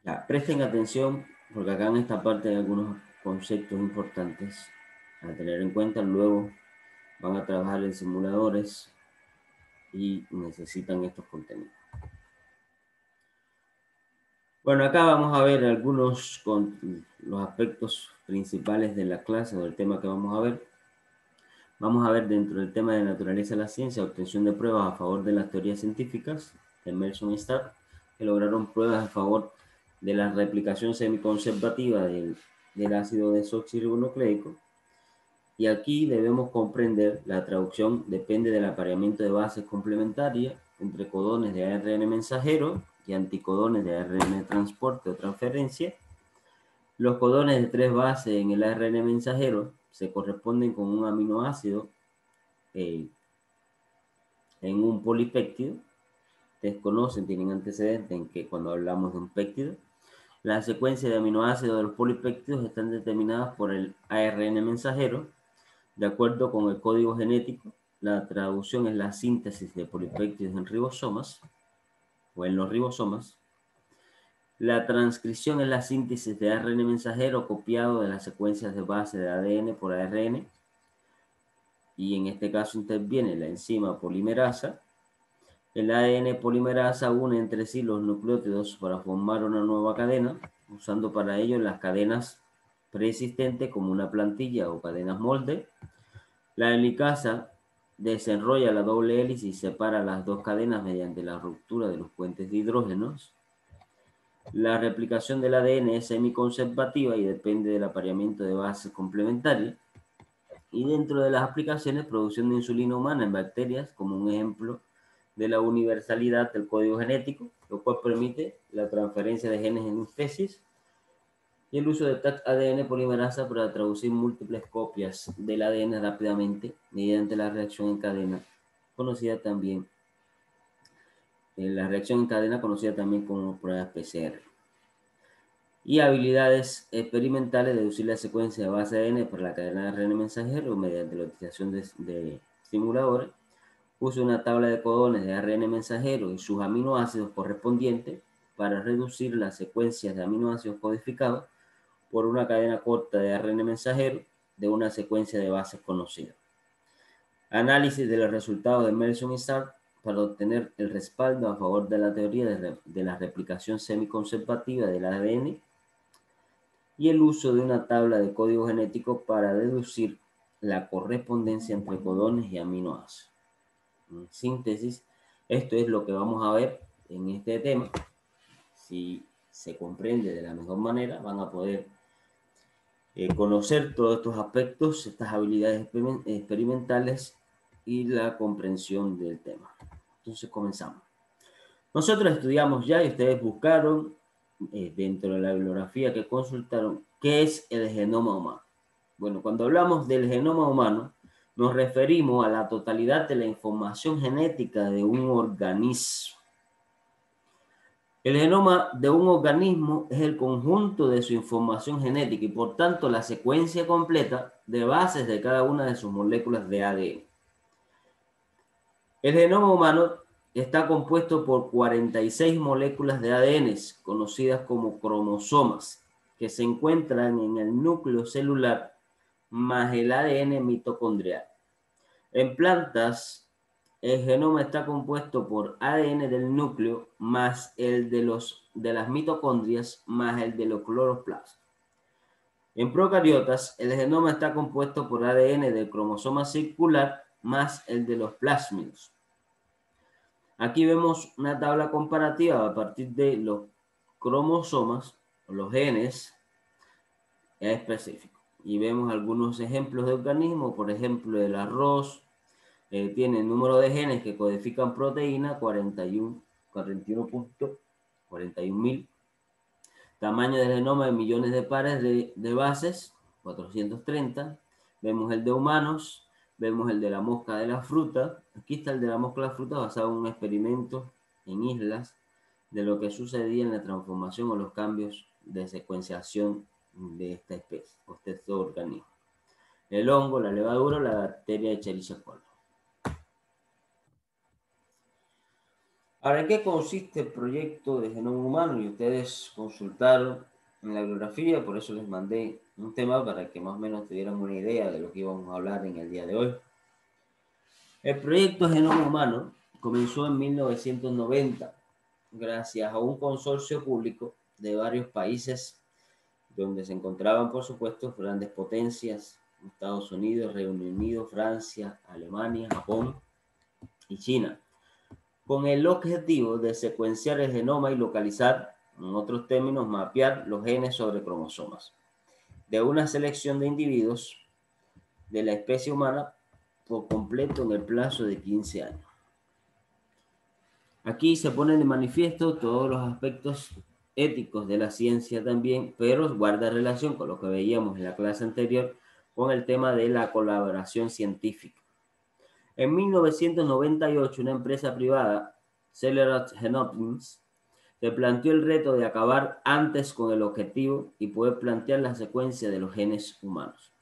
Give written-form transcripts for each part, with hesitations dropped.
Ya, presten atención porque acá en esta parte hay algunos conceptos importantes a tener en cuenta. Luego van a trabajar en simuladores y necesitan estos contenidos. Bueno, acá vamos a ver algunos con los aspectos principales de la clase o del tema que vamos a ver. Vamos a ver dentro del tema de naturaleza de la ciencia, obtención de pruebas a favor de las teorías científicas de Emerson y Stark, que lograron pruebas a favor de la replicación semiconservativa del ácido desoxirribonucleico. Y aquí debemos comprender la traducción depende del apareamiento de bases complementarias entre codones de ARN mensajero y anticodones de ARN de transporte o transferencia. Los codones de 3 bases en el ARN mensajero se corresponden con un aminoácido en un polipéptido. Ustedes conocen, tienen antecedentes en que cuando hablamos de un péptido, la secuencia de aminoácidos de los polipéptidos están determinadas por el ARN mensajero. De acuerdo con el código genético, la traducción es la síntesis de polipéptidos en ribosomas o en los ribosomas. La transcripción es la síntesis de ARN mensajero copiado de las secuencias de base de ADN por ARN. Y en este caso interviene la enzima polimerasa. El ADN polimerasa une entre sí los nucleótidos para formar una nueva cadena, usando para ello las cadenas preexistentes como una plantilla o cadenas molde. La helicasa desenrolla la doble hélice y separa las dos cadenas mediante la ruptura de los puentes de hidrógenos. La replicación del ADN es semiconservativa y depende del apareamiento de bases complementarias. Y dentro de las aplicaciones, producción de insulina humana en bacterias, como un ejemplo de la universalidad del código genético, lo cual permite la transferencia de genes en especies, y el uso de ADN polimerasa para traducir múltiples copias del ADN rápidamente mediante la reacción en cadena, conocida también como pruebas PCR. Y habilidades experimentales, deducir la secuencia de base de ADN para la cadena de ARN mensajero mediante la utilización de simuladores. Usa una tabla de codones de ARN mensajero y sus aminoácidos correspondientes para reducir las secuencias de aminoácidos codificados por una cadena corta de ARN mensajero de una secuencia de bases conocida. Análisis de los resultados de Emerson y Stark para obtener el respaldo a favor de la teoría de la replicación semiconservativa del ADN y el uso de una tabla de código genético para deducir la correspondencia entre codones y aminoácidos. En síntesis, esto es lo que vamos a ver en este tema. Si se comprende de la mejor manera, van a poder conocer todos estos aspectos, estas habilidades experimentales y la comprensión del tema. Entonces comenzamos. Nosotros estudiamos ya y ustedes buscaron dentro de la bibliografía que consultaron qué es el genoma humano. Bueno, cuando hablamos del genoma humano, nos referimos a la totalidad de la información genética de un organismo. El genoma de un organismo es el conjunto de su información genética y por tanto la secuencia completa de bases de cada una de sus moléculas de ADN. El genoma humano está compuesto por 46 moléculas de ADN, conocidas como cromosomas, que se encuentran en el núcleo celular más el ADN mitocondrial. En plantas, el genoma está compuesto por ADN del núcleo más el de las mitocondrias más el de los cloroplastos. En procariotas, el genoma está compuesto por ADN del cromosoma circular más el de los plásmidos. Aquí vemos una tabla comparativa a partir de los cromosomas, o los genes específicos. Y vemos algunos ejemplos de organismos, por ejemplo, el arroz, tiene el número de genes que codifican proteína, 41.000. Tamaño del genoma en millones de pares de bases, 430. Vemos el de humanos, vemos el de la mosca de la fruta. Aquí está el de la mosca de la fruta basado en un experimento en islas de lo que sucedía en la transformación o los cambios de secuenciación de esta especie o de este organismo. El hongo, la levadura o la bacteria de Escherichia coli. Ahora, ¿en qué consiste el proyecto de genoma humano? Y ustedes consultaron en la bibliografía, por eso les mandé un tema para que más o menos tuvieran una idea de lo que íbamos a hablar en el día de hoy. El proyecto Genoma Humano comenzó en 1990 gracias a un consorcio público de varios países donde se encontraban, por supuesto, grandes potencias, Estados Unidos, Reino Unido, Francia, Alemania, Japón y China, con el objetivo de secuenciar el genoma y localizar, en otros términos, mapear los genes sobre cromosomas de una selección de individuos de la especie humana por completo en el plazo de 15 años. Aquí se ponen de manifiesto todos los aspectos éticos de la ciencia también, pero guarda relación con lo que veíamos en la clase anterior con el tema de la colaboración científica. En 1998, una empresa privada, Cellerat Genomics, se planteó el reto de acabar antes con el objetivo y poder plantear la secuencia de los genes humanos.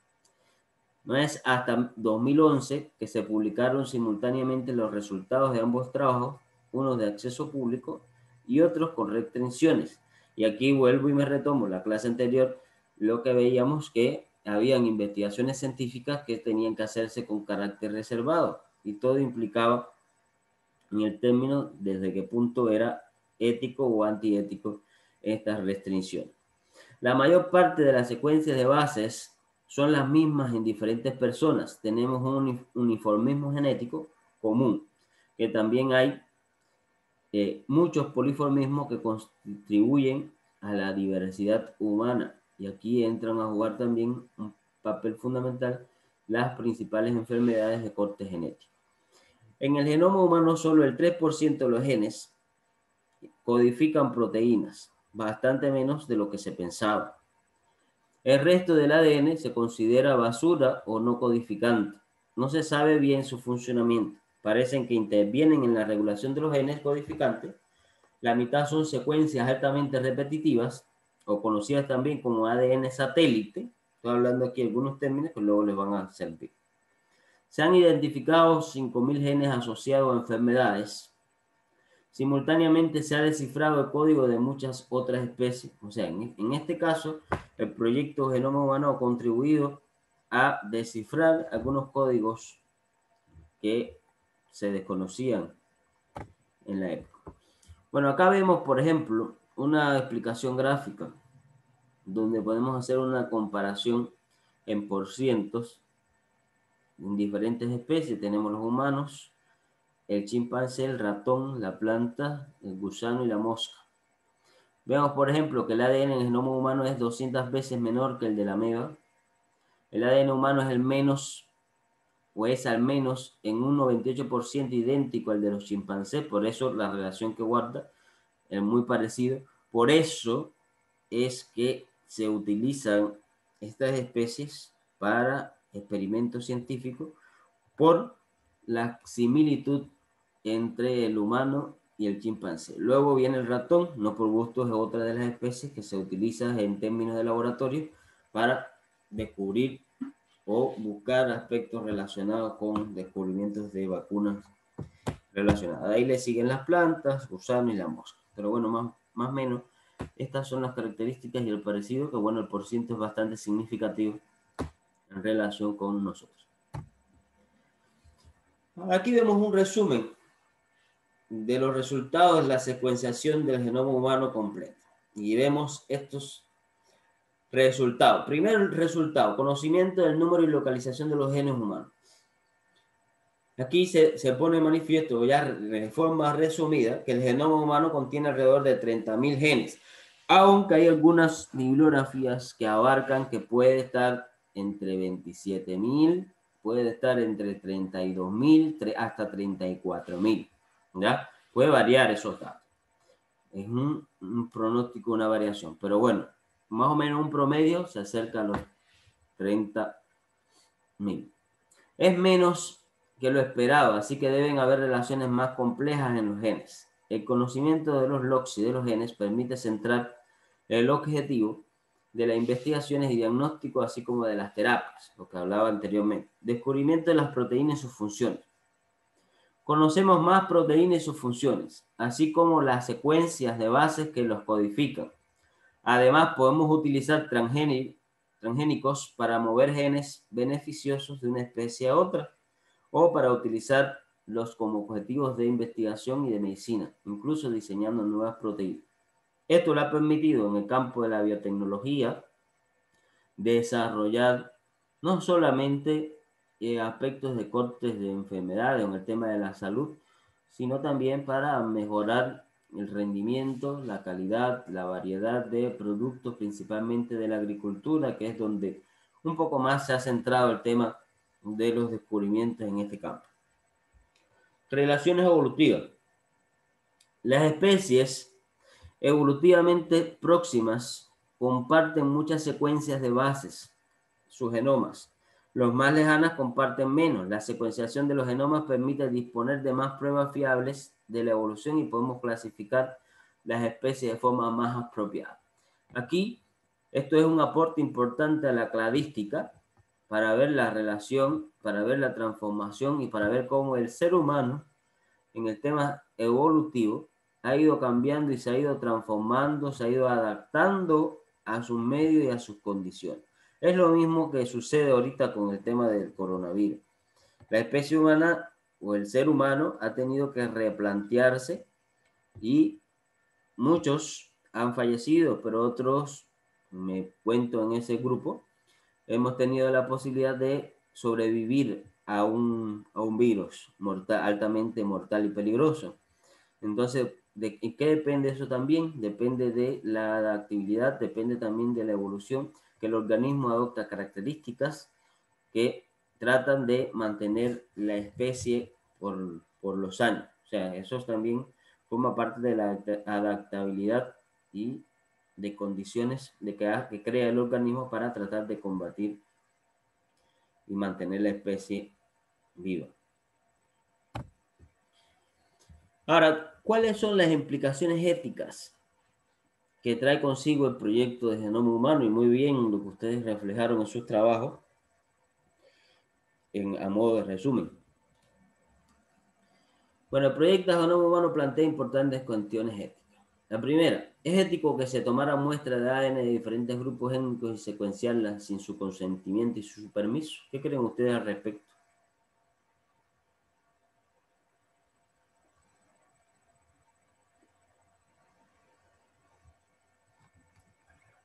No es hasta 2011 que se publicaron simultáneamente los resultados de ambos trabajos, unos de acceso público y otros con restricciones. Y aquí vuelvo y me retomo la clase anterior, lo que veíamos que habían investigaciones científicas que tenían que hacerse con carácter reservado y todo implicaba en el término desde qué punto era ético o antiético estas restricciones. La mayor parte de las secuencias de bases son las mismas en diferentes personas. Tenemos un uniformismo genético común, que también hay muchos poliformismos que contribuyen a la diversidad humana. Y aquí entran a jugar también un papel fundamental las principales enfermedades de corte genético. En el genoma humano solo el 3% de los genes codifican proteínas, bastante menos de lo que se pensaba. El resto del ADN se considera basura o no codificante. No se sabe bien su funcionamiento. Parecen que intervienen en la regulación de los genes codificantes. La mitad son secuencias altamente repetitivas o conocidas también como ADN satélite. Estoy hablando aquí de algunos términos que luego les van a servir. Se han identificado 5.000 genes asociados a enfermedades. Simultáneamente se ha descifrado el código de muchas otras especies. O sea, en este caso, el proyecto Genoma Humano ha contribuido a descifrar algunos códigos que se desconocían en la época. Bueno, acá vemos, por ejemplo, una explicación gráfica donde podemos hacer una comparación en porcientos en diferentes especies. Tenemos los humanos, el chimpancé, el ratón, la planta, el gusano y la mosca. Vemos, por ejemplo, que el ADN en el genoma humano es 200 veces menor que el de la ameba. El ADN humano es al menos en un 98% idéntico al de los chimpancés, por eso la relación que guarda es muy parecido. Por eso es que se utilizan estas especies para experimentos científicos por la similitud entre el humano y el chimpancé. Luego viene el ratón, no por gusto es otra de las especies que se utiliza en términos de laboratorio para descubrir o buscar aspectos relacionados con descubrimientos de vacunas relacionadas. Ahí le siguen las plantas, gusano y la mosca. Pero bueno, más o menos, estas son las características y el parecido, que bueno, el porciento es bastante significativo en relación con nosotros. Aquí vemos un resumen de los resultados de la secuenciación del genoma humano completo. Y vemos estos resultados. Primer resultado, conocimiento del número y localización de los genes humanos. Aquí se pone en manifiesto, ya de forma resumida, que el genoma humano contiene alrededor de 30.000 genes, aunque hay algunas bibliografías que abarcan que puede estar entre 27.000, puede estar entre 32.000 hasta 34.000, ¿ya? Puede variar esos datos. Es un pronóstico, una variación, pero bueno, más o menos un promedio se acerca a los 30.000. Es menos que lo esperado, así que deben haber relaciones más complejas en los genes. El conocimiento de los loci de los genes permite centrar el objetivo de las investigaciones y diagnóstico, así como de las terapias, lo que hablaba anteriormente. Descubrimiento de las proteínas y sus funciones. Conocemos más proteínas y sus funciones, así como las secuencias de bases que los codifican. Además, podemos utilizar transgénicos para mover genes beneficiosos de una especie a otra o para utilizarlos como objetivos de investigación y de medicina, incluso diseñando nuevas proteínas. Esto le ha permitido en el campo de la biotecnología desarrollar no solamente aspectos de cortes de enfermedades en el tema de la salud, sino también para mejorar el rendimiento, la calidad, la variedad de productos, principalmente de la agricultura, que es donde un poco más se ha centrado el tema de los descubrimientos en este campo. Relaciones evolutivas. Las especies evolutivamente próximas comparten muchas secuencias de bases, sus genomas. Los más lejanas comparten menos. La secuenciación de los genomas permite disponer de más pruebas fiables de la evolución y podemos clasificar las especies de forma más apropiada. Aquí, esto es un aporte importante a la cladística para ver la relación, para ver la transformación y para ver cómo el ser humano en el tema evolutivo ha ido cambiando y se ha ido transformando, se ha ido adaptando a sus medios y a sus condiciones. Es lo mismo que sucede ahorita con el tema del coronavirus. La especie humana o el ser humano ha tenido que replantearse y muchos han fallecido, pero otros, me cuento en ese grupo, hemos tenido la posibilidad de sobrevivir a un virus mortal, altamente mortal y peligroso. Entonces, ¿de qué depende eso también? Depende de la adaptabilidad, depende también de la evolución, que el organismo adopta características que tratan de mantener la especie por los años. O sea, eso también forma parte de la adaptabilidad y de condiciones que crea el organismo para tratar de combatir y mantener la especie viva. Ahora, ¿cuáles son las implicaciones éticas que trae consigo el proyecto de genoma humano? Y muy bien lo que ustedes reflejaron en sus trabajos a modo de resumen. Bueno, el proyecto de genoma humano plantea importantes cuestiones éticas. La primera, ¿es ético que se tomara muestras de ADN de diferentes grupos étnicos y secuenciarlas sin su consentimiento y su permiso? ¿Qué creen ustedes al respecto?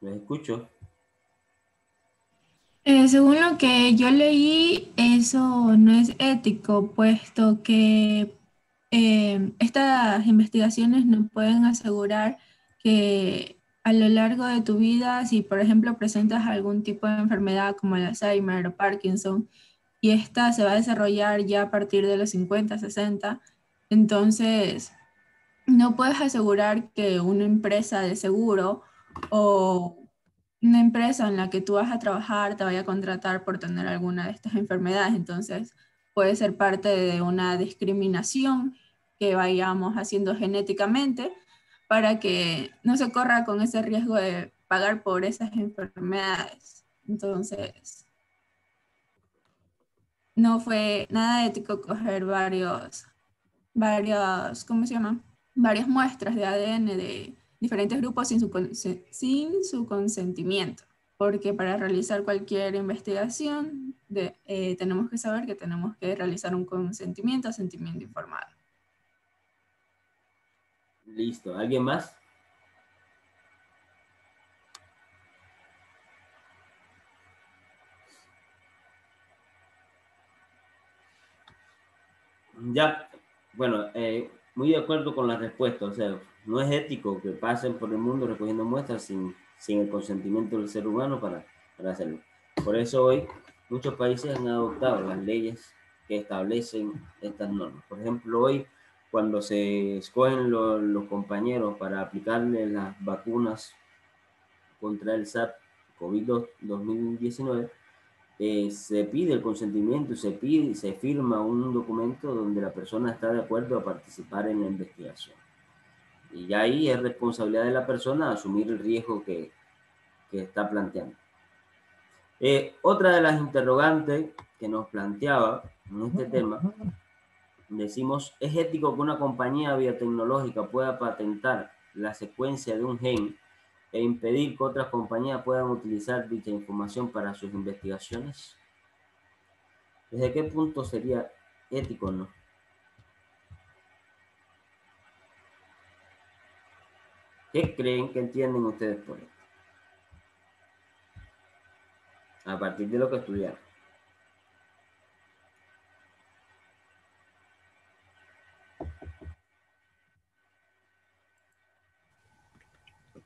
¿Les escucho? Según lo que yo leí, eso no es ético, puesto que estas investigaciones no pueden asegurar que a lo largo de tu vida, si por ejemplo presentas algún tipo de enfermedad como el Alzheimer o Parkinson, y esta se va a desarrollar ya a partir de los 50, 60, entonces no puedes asegurar que una empresa de seguro o una empresa en la que tú vas a trabajar te vaya a contratar por tener alguna de estas enfermedades. Entonces, puede ser parte de una discriminación que vayamos haciendo genéticamente para que no se corra con ese riesgo de pagar por esas enfermedades. Entonces, no fue nada ético coger ¿cómo se llama? Varias muestras de ADN de diferentes grupos sin su consentimiento, porque para realizar cualquier investigación tenemos que saber que tenemos que realizar un sentimiento informado. Listo. ¿Alguien más? Ya, bueno, muy de acuerdo con la respuesta. O sea, no es ético que pasen por el mundo recogiendo muestras sin el consentimiento del ser humano para hacerlo. Por eso hoy muchos países han adoptado las leyes que establecen estas normas. Por ejemplo, hoy cuando se escogen los compañeros para aplicarle las vacunas contra el SARS-CoV-2019, se pide el consentimiento, se firma un documento donde la persona está de acuerdo a participar en la investigación. Y ya ahí es responsabilidad de la persona asumir el riesgo que está planteando. Otra de las interrogantes que nos planteaba en este tema decimos, ¿es ético que una compañía biotecnológica pueda patentar la secuencia de un gen e impedir que otras compañías puedan utilizar dicha información para sus investigaciones? ¿Desde qué punto sería ético o no? ¿Qué creen que entienden ustedes por esto? A partir de lo que estudiaron.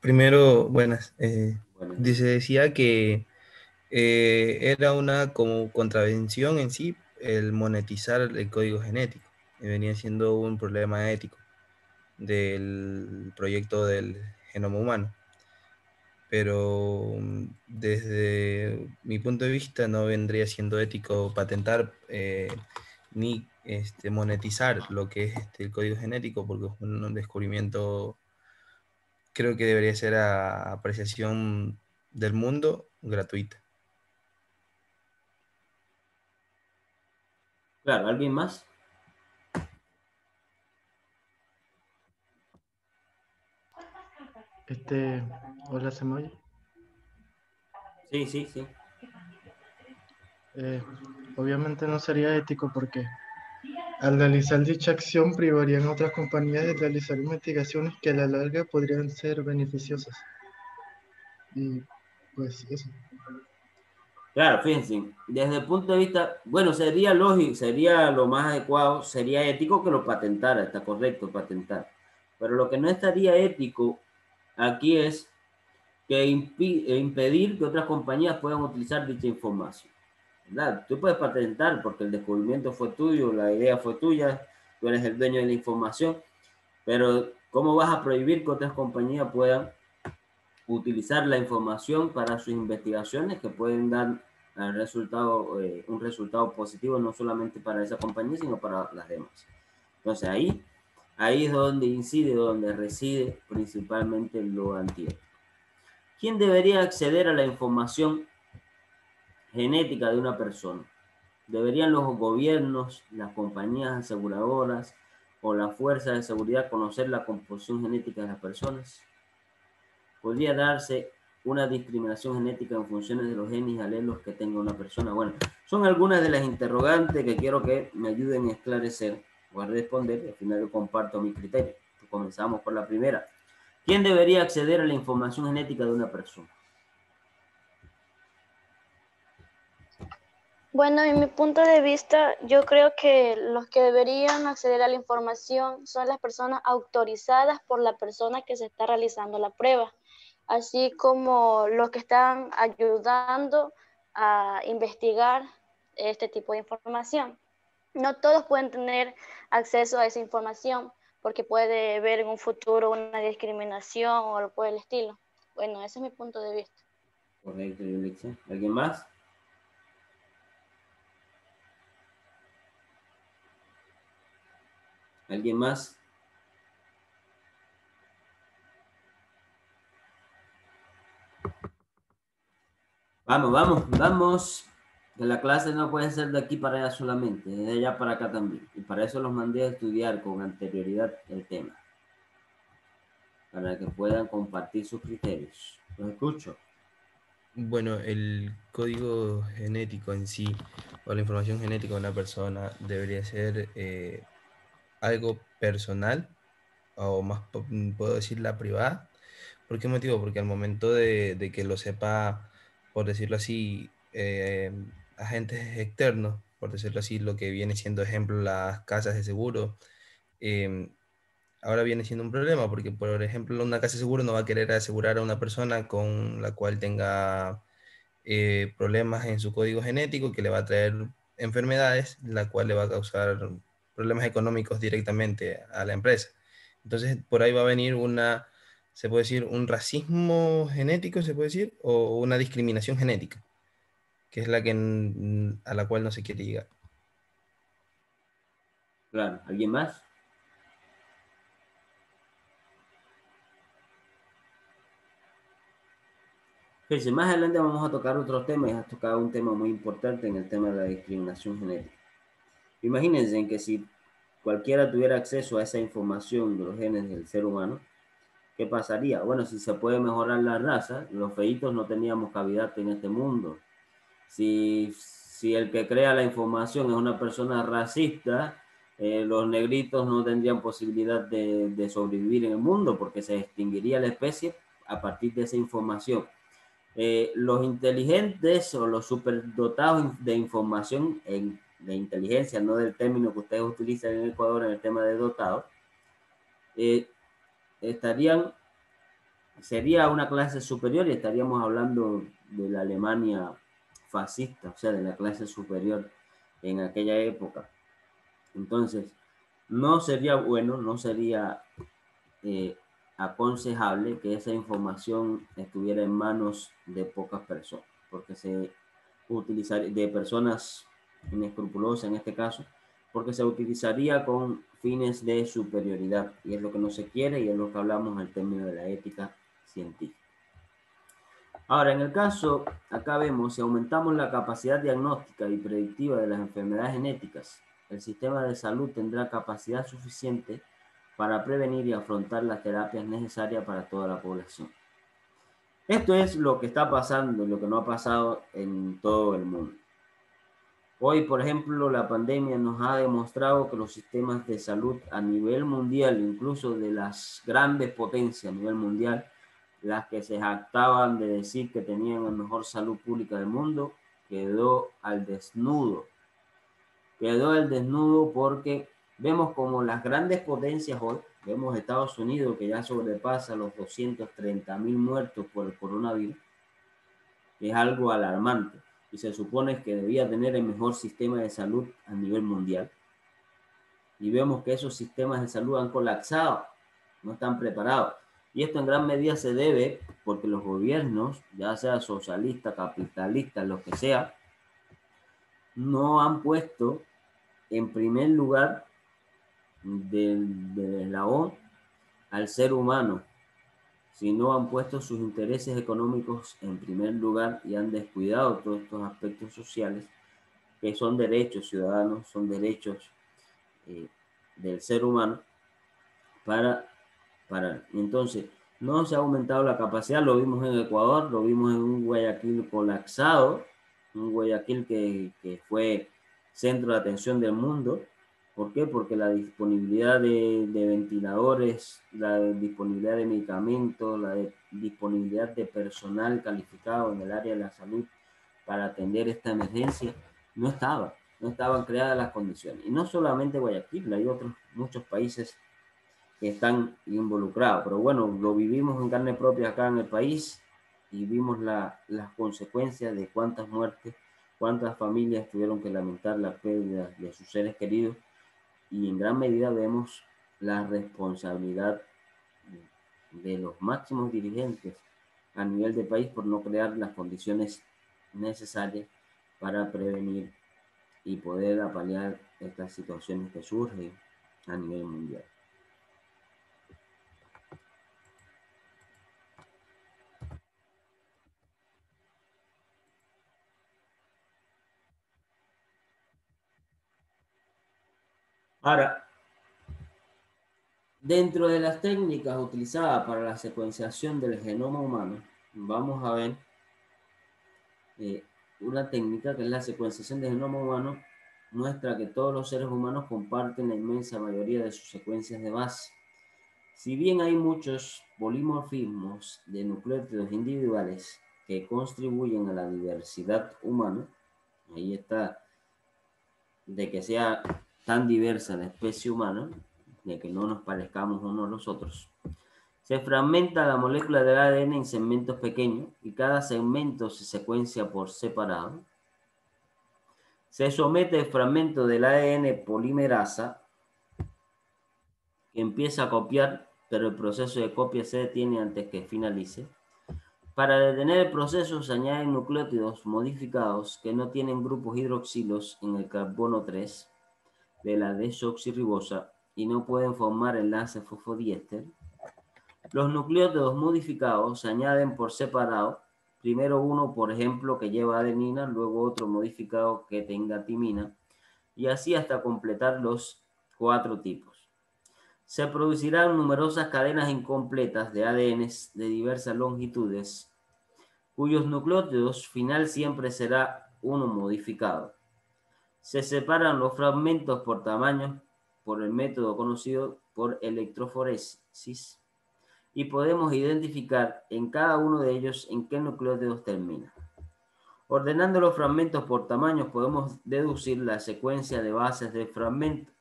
Primero, buenas. Bueno, Decía que era una como contravención en sí el monetizar el código genético. Y venía siendo un problema ético del proyecto del genoma humano. Pero desde mi punto de vista no vendría siendo ético patentar ni monetizar lo que es el código genético, porque es un descubrimiento, creo que debería ser a apreciación del mundo gratuita. claro, ¿alguien más? Hola, ¿se me oye? Sí, sí, sí. Eh, Obviamente no sería ético porque al realizar dicha acción privarían a otras compañías de realizar investigaciones que a la larga podrían ser beneficiosas. Y pues eso. Claro, fíjense, desde el punto de vista, bueno, sería lógico, sería lo más adecuado, sería ético que lo patentara, está correcto patentar. Pero lo que no estaría ético aquí es que impedir que otras compañías puedan utilizar dicha información. ¿Verdad? Tú puedes patentar porque el descubrimiento fue tuyo, la idea fue tuya, tú eres el dueño de la información, pero ¿cómo vas a prohibir que otras compañías puedan utilizar la información para sus investigaciones que pueden dar un resultado positivo no solamente para esa compañía, sino para las demás? Entonces ahí es donde incide, donde reside principalmente lo antiético. ¿Quién debería acceder a la información genética de una persona? ¿Deberían los gobiernos, las compañías aseguradoras o las fuerzas de seguridad conocer la composición genética de las personas? ¿Podría darse una discriminación genética en función de los genes y alelos que tenga una persona? Bueno, son algunas de las interrogantes que quiero que me ayuden a esclarecer o a responder, y al final yo comparto mi criterio. Comenzamos por la primera. ¿Quién debería acceder a la información genética de una persona? Bueno, en mi punto de vista, yo creo que los que deberían acceder a la información son las personas autorizadas por la persona que se está realizando la prueba, así como los que están ayudando a investigar este tipo de información. No todos pueden tener acceso a esa información porque puede haber en un futuro una discriminación o algo por el estilo. Bueno, ese es mi punto de vista. Correcto, Yulitza. ¿Alguien más? ¿Alguien más? Vamos, vamos, vamos. Que la clase no puede ser de aquí para allá solamente, de allá para acá también. Y para eso los mandé a estudiar con anterioridad el tema, para que puedan compartir sus criterios. Los escucho. Bueno, el código genético en sí, o la información genética de una persona, debería ser algo personal, o más puedo decir la privada. ¿Por qué motivo? Porque al momento de que lo sepa, por decirlo así, agentes externos, por decirlo así, lo que viene siendo ejemplo las casas de seguro, em, ahora viene siendo un problema, porque por ejemplo una casa de seguro no va a querer asegurar a una persona con la cual tenga problemas en su código genético que le va a traer enfermedades, la cual le va a causar problemas económicos directamente a la empresa. Entonces, por ahí va a venir se puede decir, un racismo genético, se puede decir, o una discriminación genética, que es a la cual no se quiere llegar. Claro, ¿alguien más? Fíjense, más adelante vamos a tocar otros temas, y has tocado un tema muy importante en el tema de la discriminación genética. Imagínense en que si cualquiera tuviera acceso a esa información de los genes del ser humano, ¿qué pasaría? Bueno, si se puede mejorar la raza, los feitos no teníamos cavidad en este mundo. Si el que crea la información es una persona racista, los negritos no tendrían posibilidad de sobrevivir en el mundo porque se extinguiría la especie a partir de esa información. Los inteligentes o los superdotados de información, de inteligencia, no del término que ustedes utilizan en Ecuador en el tema de dotado, sería una clase superior y estaríamos hablando de la Alemania fascista, o sea, de la clase superior en aquella época. Entonces, no sería bueno, no sería aconsejable que esa información estuviera en manos de pocas personas, porque se utilizaría de personas inescrupulosas en este caso, porque se utilizaría con fines de superioridad y es lo que no se quiere y es lo que hablamos en el término de la ética científica. Ahora, en el caso, acá vemos, si aumentamos la capacidad diagnóstica y predictiva de las enfermedades genéticas, el sistema de salud tendrá capacidad suficiente para prevenir y afrontar las terapias necesarias para toda la población. Esto es lo que está pasando, lo que no ha pasado en todo el mundo. Hoy, por ejemplo, la pandemia nos ha demostrado que los sistemas de salud a nivel mundial, incluso de las grandes potencias a nivel mundial, las que se jactaban de decir que tenían la mejor salud pública del mundo, quedó al desnudo. Quedó al desnudo porque vemos como las grandes potencias hoy, vemos Estados Unidos que ya sobrepasa los 230.000 muertos por el coronavirus, que es algo alarmante, y se supone que debía tener el mejor sistema de salud a nivel mundial. Y vemos que esos sistemas de salud han colapsado, no están preparados. Y esto en gran medida se debe porque los gobiernos, ya sea socialistas, capitalistas, lo que sea, no han puesto en primer lugar del eslabón al ser humano, sino han puesto sus intereses económicos en primer lugar y han descuidado todos estos aspectos sociales que son derechos ciudadanos, son derechos del ser humano entonces no se ha aumentado la capacidad, lo vimos en Ecuador, lo vimos en un Guayaquil colapsado, un Guayaquil que fue centro de atención del mundo. ¿Por qué? Porque la disponibilidad de ventiladores, la disponibilidad de medicamentos, la disponibilidad de personal calificado en el área de la salud para atender esta emergencia, no estaban creadas las condiciones. Y no solamente Guayaquil, hay muchos países que están involucrados. Pero bueno, lo vivimos en carne propia acá en el país y vimos las consecuencias de cuántas muertes, cuántas familias tuvieron que lamentar la pérdida de sus seres queridos y en gran medida vemos la responsabilidad de los máximos dirigentes a nivel de país por no crear las condiciones necesarias para prevenir y poder apalear estas situaciones que surgen a nivel mundial. Ahora, dentro de las técnicas utilizadas para la secuenciación del genoma humano, vamos a ver una técnica que es la secuenciación del genoma humano, muestra que todos los seres humanos comparten la inmensa mayoría de sus secuencias de base. Si bien hay muchos polimorfismos de nucleótidos individuales que contribuyen a la diversidad humana, ahí está, de que sea tan diversa la especie humana, de que no nos parezcamos unos a los otros, se fragmenta la molécula del ADN en segmentos pequeños y cada segmento se secuencia por separado. Se somete el fragmento del ADN polimerasa que empieza a copiar, pero el proceso de copia se detiene antes que finalice. Para detener el proceso se añaden nucleótidos modificados que no tienen grupos hidroxilos en el carbono 3 de la desoxirribosa y no pueden formar enlace fosfodiéster. Los nucleótidos modificados se añaden por separado, primero uno, por ejemplo, que lleva adenina, luego otro modificado que tenga timina, y así hasta completar los 4 tipos. Se producirán numerosas cadenas incompletas de ADN de diversas longitudes, cuyos nucleótidos final siempre será uno modificado. Se separan los fragmentos por tamaño por el método conocido por electroforesis y podemos identificar en cada uno de ellos en qué nucleótidos termina. Ordenando los fragmentos por tamaños podemos deducir la secuencia de bases de fragmentos.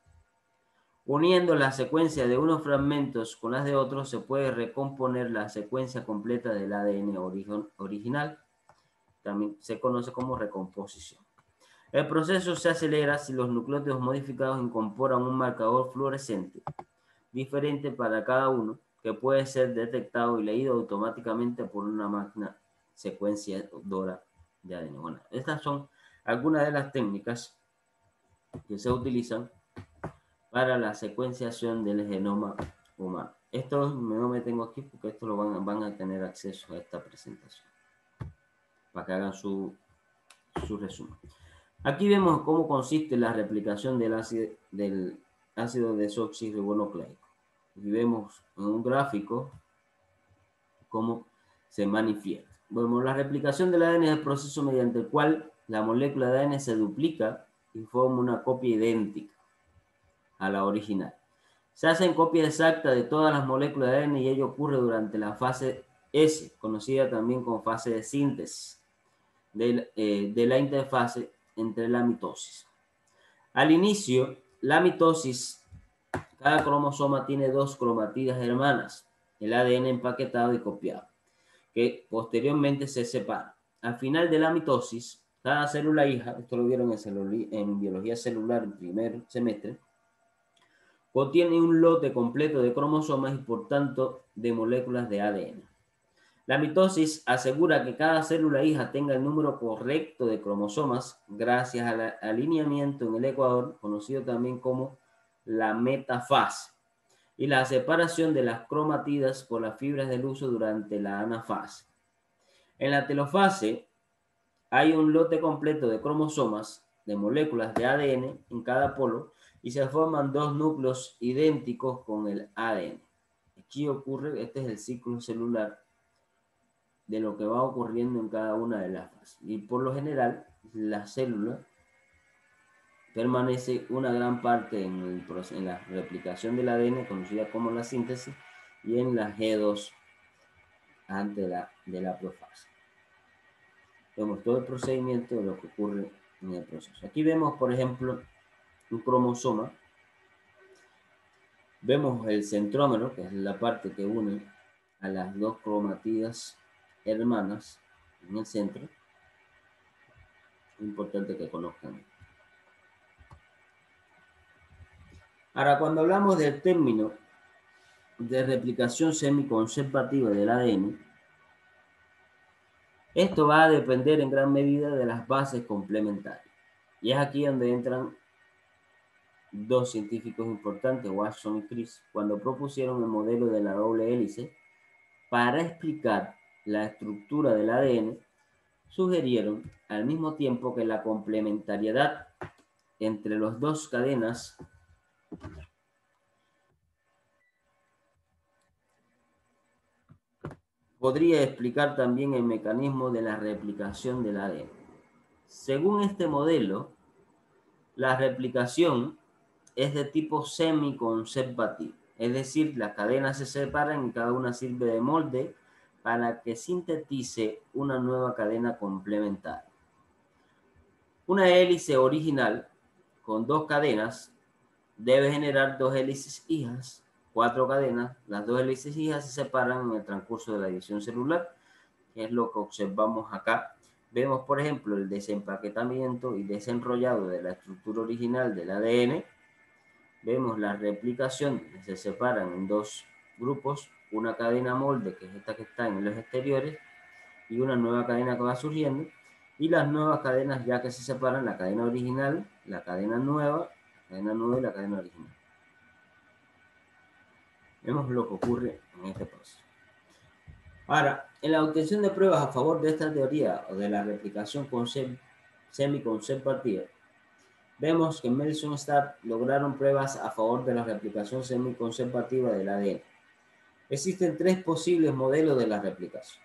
Uniendo la secuencia de unos fragmentos con las de otros se puede recomponer la secuencia completa del ADN original. También se conoce como recomposición. El proceso se acelera si los nucleótidos modificados incorporan un marcador fluorescente diferente para cada uno, que puede ser detectado y leído automáticamente por una máquina secuenciadora de ADN. Bueno, estas son algunas de las técnicas que se utilizan para la secuenciación del genoma humano. Esto no me tengo aquí porque esto lo van a tener acceso a esta presentación para que hagan su resumen. Aquí vemos cómo consiste la replicación del ácido desoxirribonucleico. Y vemos en un gráfico cómo se manifiesta. Bueno, la replicación del ADN es el proceso mediante el cual la molécula de ADN se duplica y forma una copia idéntica a la original. Se hacen copias exactas de todas las moléculas de ADN y ello ocurre durante la fase S, conocida también como fase de síntesis de la interfase entre la mitosis. Al inicio, la mitosis, cada cromosoma tiene 2 cromatidas hermanas, el ADN empaquetado y copiado, que posteriormente se separan. Al final de la mitosis, cada célula hija, esto lo vieron en biología celular en primer semestre, contiene un lote completo de cromosomas y por tanto de moléculas de ADN. La mitosis asegura que cada célula hija tenga el número correcto de cromosomas gracias al alineamiento en el ecuador, conocido también como la metafase, y la separación de las cromatidas por las fibras del huso durante la anafase. En la telofase hay un lote completo de cromosomas de moléculas de ADN en cada polo y se forman 2 núcleos idénticos con el ADN. Aquí ocurre, este es el ciclo celular de lo que va ocurriendo en cada una de las fases. Y por lo general, la célula permanece una gran parte en la replicación del ADN, conocida como la síntesis, y en la G2 antes de la profase. Vemos todo el procedimiento de lo que ocurre en el proceso. Aquí vemos, por ejemplo, un cromosoma. Vemos el centrómero, que es la parte que une a las 2 cromatidas hermanas en el centro. Es importante que conozcan. Ahora, cuando hablamos del término de replicación semiconservativa del ADN, esto va a depender en gran medida de las bases complementarias. Y es aquí donde entran 2 científicos importantes, Watson y Crick, cuando propusieron el modelo de la doble hélice para explicar la estructura del ADN. Sugirieron al mismo tiempo que la complementariedad entre las 2 cadenas podría explicar también el mecanismo de la replicación del ADN. Según este modelo, la replicación es de tipo semiconservativo, es decir, las cadenas se separan y cada una sirve de molde para que sintetice una nueva cadena complementaria. Una hélice original con 2 cadenas debe generar 2 hélices hijas, 4 cadenas. Las 2 hélices hijas se separan en el transcurso de la división celular, que es lo que observamos acá. Vemos, por ejemplo, el desempaquetamiento y desenrollado de la estructura original del ADN. Vemos la replicación, que se separan en 2 grupos, una cadena molde, que es esta que está en los exteriores, y una nueva cadena que va surgiendo, y las nuevas cadenas ya que se separan, la cadena original, la cadena nueva y la cadena original. Vemos lo que ocurre en este proceso. Ahora, en la obtención de pruebas a favor de esta teoría o de la replicación semiconservativa, vemos que Melson y Stark lograron pruebas a favor de la replicación semiconservativa del ADN. Existen tres posibles modelos de la replicación.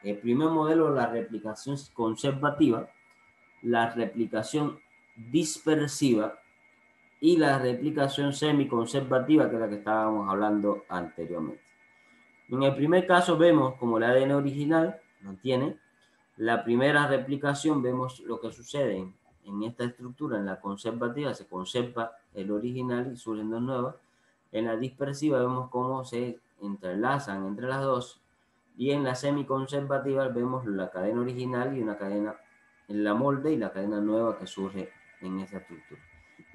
El primer modelo es la replicación conservativa, la replicación dispersiva y la replicación semiconservativa, que es la que estábamos hablando anteriormente. En el primer caso vemos como el ADN original mantiene la primera replicación, vemos lo que sucede en esta estructura. En la conservativa se conserva el original y surgen dos nuevas. En la dispersiva vemos cómo se entrelazan entre las dos. Y en la semiconservativa vemos la cadena original y una cadena en la molde y la cadena nueva que surge en esa estructura.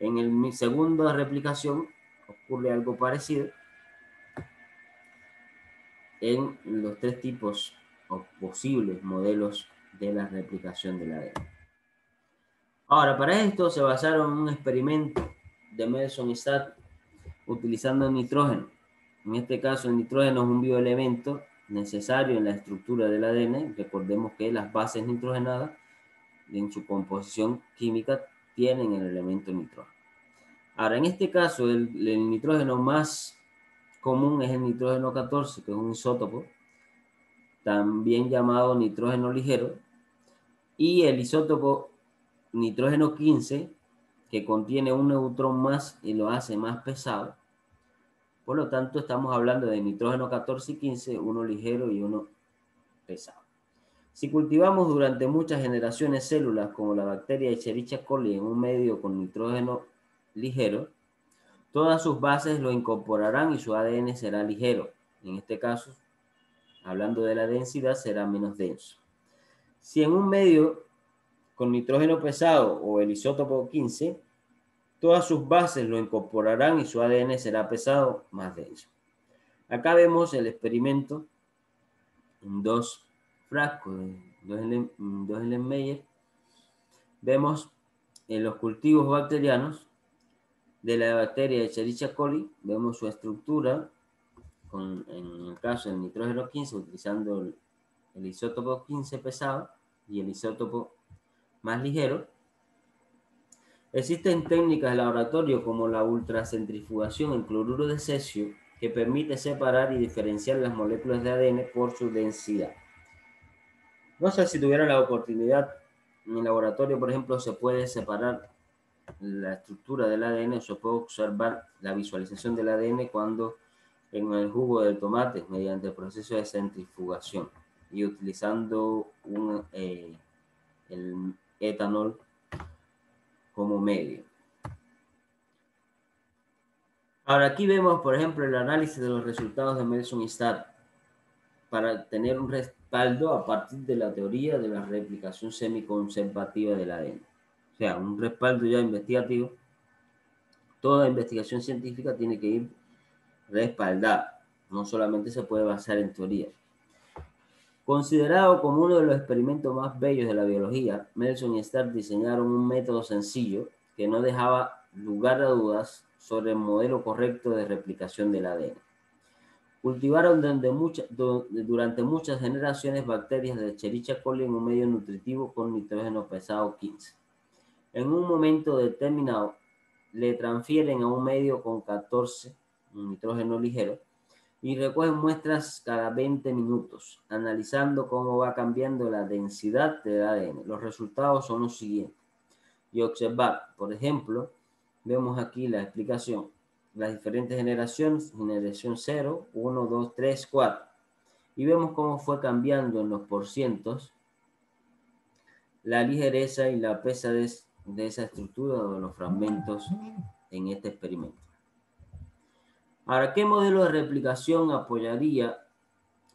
En el segunda replicación ocurre algo parecido en los tres tipos o posibles modelos de la replicación del ADN. Ahora, para esto se basaron en un experimento de Melson y Stark utilizando nitrógeno. En este caso, el nitrógeno es un bioelemento necesario en la estructura del ADN. Recordemos que las bases nitrogenadas en su composición química tienen el elemento nitrógeno. Ahora, en este caso, el nitrógeno más común es el nitrógeno 14, que es un isótopo, también llamado nitrógeno ligero, y el isótopo nitrógeno 15, que contiene un neutrón más y lo hace más pesado. Por lo tanto, estamos hablando de nitrógeno 14 y 15, uno ligero y uno pesado. Si cultivamos durante muchas generaciones células como la bacteria Escherichia coli en un medio con nitrógeno ligero, todas sus bases lo incorporarán y su ADN será ligero. En este caso, hablando de la densidad, será menos denso. Si en un medio con nitrógeno pesado o el isótopo 15, todas sus bases lo incorporarán y su ADN será pesado, más denso. Acá vemos el experimento en dos frascos, dos Erlenmeyer. Vemos en los cultivos bacterianos de la bacteria Escherichia coli, vemos su estructura, en el caso del nitrógeno 15, utilizando el isótopo 15 pesado y el isótopo más ligero. Existen técnicas de laboratorio como la ultracentrifugación en cloruro de cesio que permite separar y diferenciar las moléculas de ADN por su densidad. No sé si tuvieran la oportunidad en el laboratorio, por ejemplo, se puede separar la estructura del ADN, se puede observar la visualización del ADN cuando en el jugo del tomate mediante el proceso de centrifugación y utilizando el etanol como medio. Ahora aquí vemos, por ejemplo, el análisis de los resultados de Melson y Stark para tener un respaldo a partir de la teoría de la replicación semiconservativa del ADN. O sea, un respaldo ya investigativo. Toda investigación científica tiene que ir respaldada. No solamente se puede basar en teoría. Considerado como uno de los experimentos más bellos de la biología, Melson y Stark diseñaron un método sencillo que no dejaba lugar a dudas sobre el modelo correcto de replicación del ADN. Cultivaron durante muchas generaciones bacterias de Escherichia coli en un medio nutritivo con nitrógeno pesado 15. En un momento determinado, le transfieren a un medio con 14, un nitrógeno ligero, y recogen muestras cada 20 minutos, analizando cómo va cambiando la densidad del ADN. Los resultados son los siguientes. Y observar, por ejemplo, vemos aquí la explicación, las diferentes generaciones, generación 0, 1, 2, 3, 4. Y vemos cómo fue cambiando en los porcientos la ligereza y la pesadez de esa estructura o de los fragmentos en este experimento. Ahora, ¿qué modelo de replicación apoyaría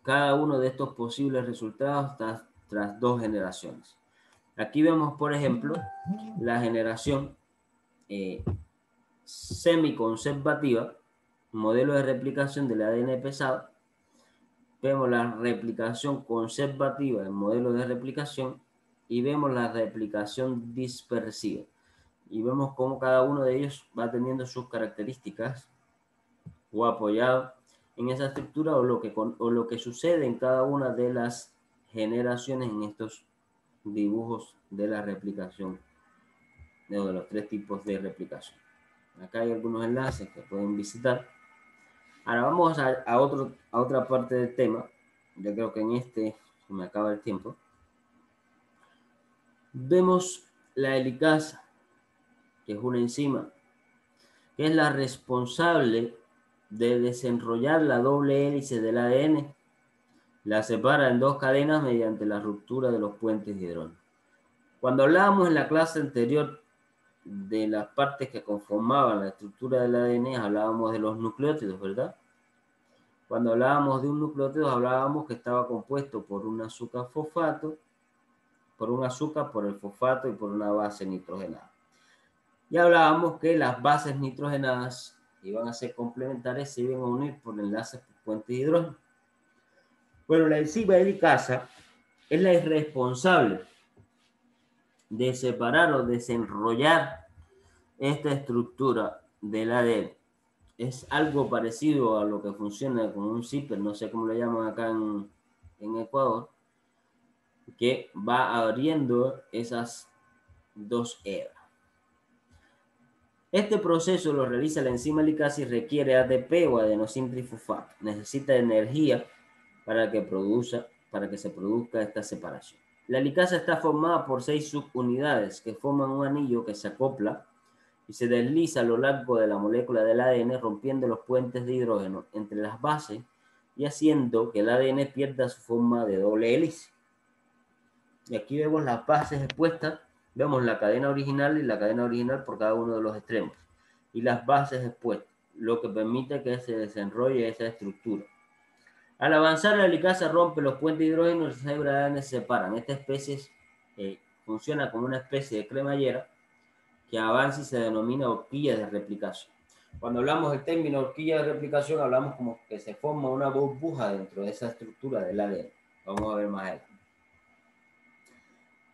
cada uno de estos posibles resultados tras dos generaciones? Aquí vemos, por ejemplo, la generación semiconservativa, modelo de replicación del ADN pesado. Vemos la replicación conservativa, el modelo de replicación, y vemos la replicación dispersiva. Y vemos cómo cada uno de ellos va teniendo sus características o apoyado en esa estructura o lo que sucede en cada una de las generaciones en estos dibujos de la replicación de los 3 tipos de replicación. Acá hay algunos enlaces que pueden visitar. Ahora vamos a otra parte del tema. Yo creo que en este se me acaba el tiempo. Vemos la helicasa, que es una enzima, que es la responsable de desenrollar la doble hélice del ADN. La separa en 2 cadenas mediante la ruptura de los puentes de hidrógeno. Cuando hablábamos en la clase anterior de las partes que conformaban la estructura del ADN, hablábamos de los nucleótidos, ¿verdad? Cuando hablábamos de un nucleótido, hablábamos que estaba compuesto por un azúcar fosfato, por el fosfato y por una base nitrogenada. Y hablábamos que las bases nitrogenadas iban a ser complementarias, se iban a unir por enlaces por puentes de hidrógeno. Bueno, la enzima helicasa es la responsable de separar o desenrollar esta estructura del ADN. Es algo parecido a lo que funciona con un zipper, no sé cómo lo llaman acá en Ecuador, que va abriendo esas 2 hebras. Este proceso lo realiza la enzima helicasa y requiere ATP o adenosín trifosfato. Necesita energía para que se produzca esta separación. La helicasa está formada por 6 subunidades que forman un anillo que se acopla y se desliza a lo largo de la molécula del ADN, rompiendo los puentes de hidrógeno entre las bases y haciendo que el ADN pierda su forma de doble hélice. Y aquí vemos las bases expuestas, vemos la cadena original y la cadena original por cada uno de los extremos, y las bases expuestas, lo que permite que se desenrolle esa estructura. Al avanzar, la helicasa rompe los puentes de hidrógeno y las hebras de ADN se separan. Esta especie funciona como una especie de cremallera que avanza y se denomina horquilla de replicación. Cuando hablamos del término horquilla de replicación, hablamos como que se forma una burbuja dentro de esa estructura del ADN. Vamos a ver más adelante.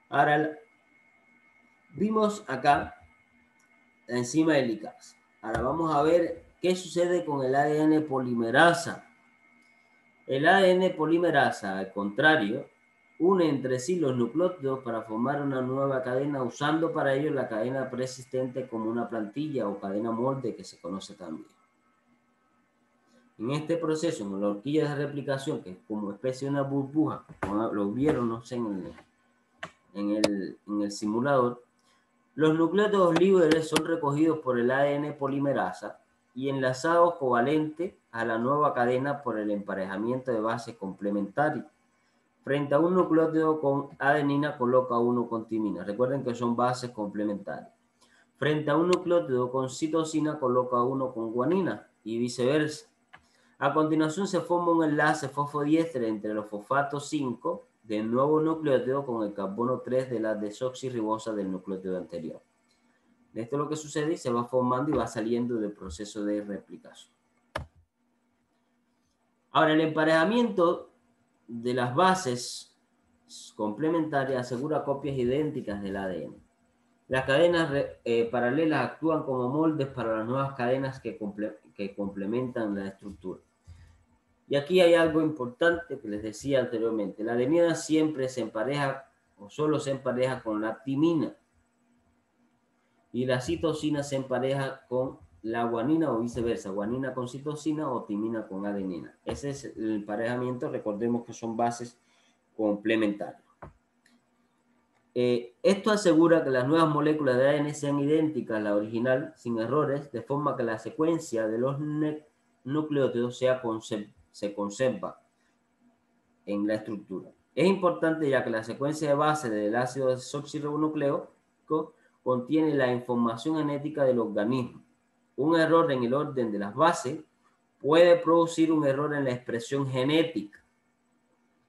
Ahora, vimos acá la enzima helicasa. Ahora vamos a ver qué sucede con el ADN polimerasa. El ADN polimerasa, al contrario, une entre sí los nucleótidos para formar una nueva cadena, usando para ello la cadena preexistente como una plantilla o cadena molde, que se conoce también. En este proceso, en la horquilla de replicación, que es como especie de una burbuja, como lo vieron, no sé, en el simulador, los nucleótidos libres son recogidos por el ADN polimerasa y enlazados covalente a la nueva cadena por el emparejamiento de bases complementarias. Frente a un nucleótido con adenina, coloca uno con timina. Recuerden que son bases complementarias. Frente a un nucleótido con citosina, coloca uno con guanina y viceversa. A continuación se forma un enlace fosfodiéster entre los fosfatos 5 del nuevo nucleótido con el carbono 3 de la desoxirribosa del nucleótido anterior. Esto es lo que sucede y se va formando y va saliendo del proceso de replicación. Ahora, el emparejamiento de las bases complementarias asegura copias idénticas del ADN. Las cadenas paralelas actúan como moldes para las nuevas cadenas que complementan la estructura. Y aquí hay algo importante que les decía anteriormente. La adenina siempre se empareja o solo se empareja con la timina. Y la citosina se empareja con la guanina o viceversa. Guanina con citosina o timina con adenina. Ese es el emparejamiento. Recordemos que son bases complementarias. Esto asegura que las nuevas moléculas de ADN sean idénticas a la original, sin errores, de forma que la secuencia de los nucleótidos se conserva en la estructura. Es importante ya que la secuencia de base del ácido desoxirribonucleico contiene la información genética del organismo. Un error en el orden de las bases puede producir un error en la expresión genética,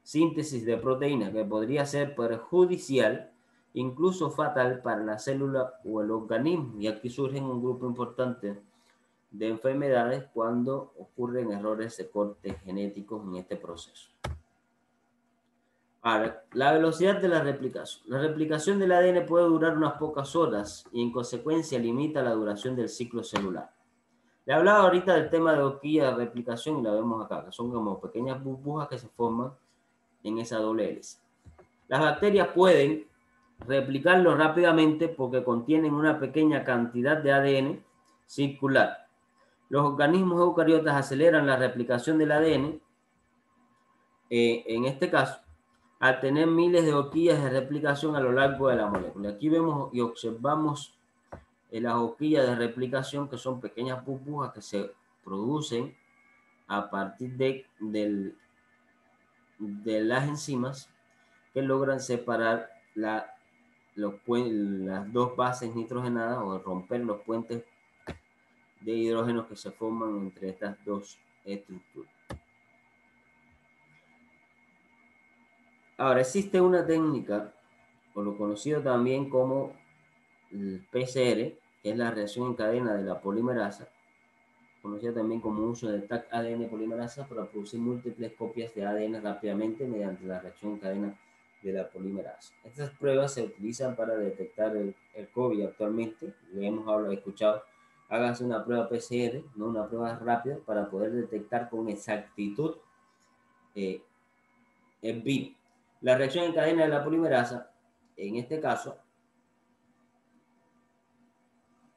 síntesis de proteínas, que podría ser perjudicial, incluso fatal para la célula o el organismo. Y aquí surgen un grupo importante de enfermedades cuando ocurren errores de corte genéticos en este proceso. Ahora, la velocidad de la replicación. La replicación del ADN puede durar unas pocas horas y en consecuencia limita la duración del ciclo celular. Le hablaba ahorita del tema de horquilla de replicación y la vemos acá, que son como pequeñas burbujas que se forman en esa doble hélice. Las bacterias pueden replicarlo rápidamente porque contienen una pequeña cantidad de ADN circular. Los organismos eucariotas aceleran la replicación del ADN, en este caso, al tener miles de horquillas de replicación a lo largo de la molécula. Aquí vemos y observamos las horquillas de replicación, que son pequeñas burbujas que se producen a partir de las enzimas que logran separar las dos bases nitrogenadas o romper los puentes de hidrógeno que se forman entre estas dos estructuras. Ahora, existe una técnica, o lo conocido también como el PCR, que es la reacción en cadena de la polimerasa, conocida también como uso de TAC ADN polimerasa para producir múltiples copias de ADN rápidamente mediante la reacción en cadena de la polimerasa. Estas pruebas se utilizan para detectar el COVID actualmente. Le hemos escuchado, hágase una prueba PCR, no una prueba rápida, para poder detectar con exactitud el virus. La reacción en cadena de la polimerasa, en este caso,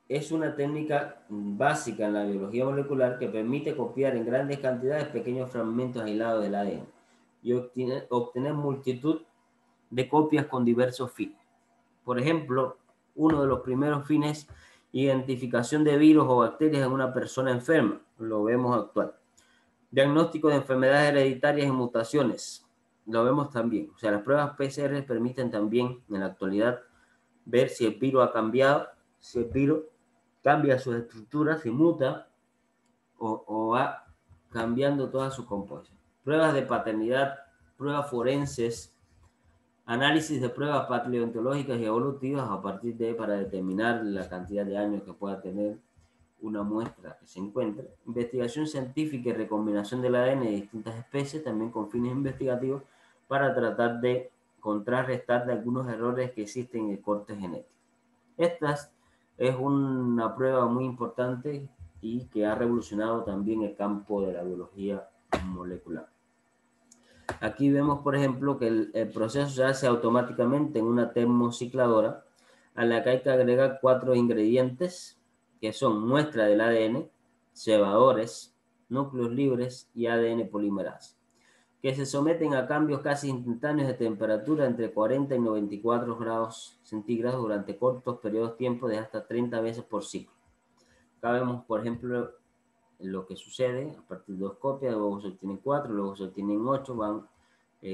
es una técnica básica en la biología molecular que permite copiar en grandes cantidades pequeños fragmentos aislados del ADN y obtener multitud de copias con diversos fines. Por ejemplo, uno de los primeros fines, identificación de virus o bacterias en una persona enferma. Lo vemos actual. Diagnóstico de enfermedades hereditarias y mutaciones. Lo vemos también. O sea, las pruebas PCR permiten también en la actualidad ver si el virus ha cambiado, si el virus cambia sus estructuras, si muta o va cambiando toda su composición. Pruebas de paternidad, pruebas forenses, análisis de pruebas paleontológicas y evolutivas a partir de para determinar la cantidad de años que pueda tener una muestra que se encuentra. Investigación científica y recombinación del ADN de distintas especies, también con fines investigativos, para tratar de contrarrestar de algunos errores que existen en el corte genético. Estas es una prueba muy importante y que ha revolucionado también el campo de la biología molecular. Aquí vemos, por ejemplo, que el proceso se hace automáticamente en una termocicladora a la que hay que agregar 4 ingredientes que son muestra del ADN, cebadores, núcleos libres y ADN polimerasa, que se someten a cambios casi instantáneos de temperatura entre 40 y 94 grados centígrados durante cortos periodos de tiempo de hasta 30 veces por ciclo. Acá vemos, por ejemplo, lo que sucede a partir de 2 copias, luego se obtienen 4, luego se obtienen 8, van